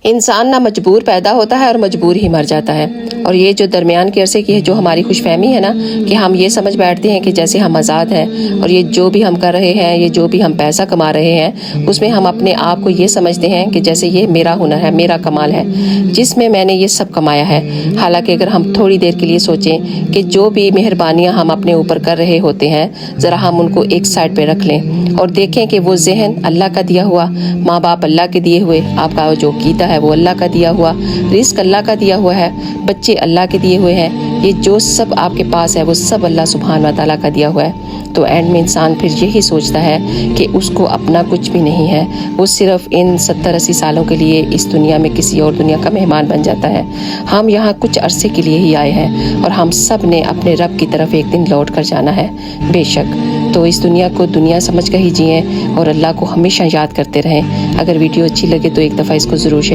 انسان نہ مجبور پیدا ہوتا ہے اور مجبور ہی مر جاتا ہے. اور یہ جو درمیان کے عرصے کی ہے جو ہماری خوش فہمی ہے نا کہ ہم یہ سمجھ بیٹھتے ہیں کہ جیسے ہم آزاد ہیں اور یہ جو بھی ہم کر رہے ہیں، یہ جو بھی ہم پیسہ کما رہے ہیں، اس میں ہم اپنے آپ کو یہ سمجھتے ہیں کہ جیسے یہ میرا ہنر ہے، میرا کمال ہے جس میں میں نے یہ سب کمایا ہے. حالانکہ اگر ہم تھوڑی دیر کے لیے سوچیں کہ جو بھی مہربانیاں ہم اپنے اوپر کر رہے ہوتے ہیں، ذرا ہم ان کو ایک سائڈ پہ رکھ لیں اور دیکھیں کہ وہ ذہن اللہ کا دیا ہوا، ماں باپ اللہ کے دیے ہوئے، آپ کا جو عقیدہ ہے وہ اللہ کا دیا ہوا، رزق اللہ کا دیا ہوا ہے، بچے اللہ کے دیے ہوئے ہیں، یہ جو سب آپ کے پاس ہے وہ سب اللہ سبحانہ و تعالیٰ کا دیا ہوا ہے. تو اینڈ میں انسان پھر یہی سوچتا ہے کہ اس کو اپنا کچھ بھی نہیں ہے، وہ صرف ان 70-80 سالوں کے لیے اس دنیا میں کسی اور دنیا کا مہمان بن جاتا ہے. ہم یہاں کچھ عرصے کے لیے ہی آئے ہیں اور ہم سب نے اپنے رب کی طرف ایک دن لوٹ کر جانا ہے بے شک. تو اس دنیا کو دنیا سمجھ کر ہی جئیں اور اللہ کو ہمیشہ یاد کرتے رہیں. اگر ویڈیو اچھی لگے تو ایک دفعہ اس کو ضرور شیئر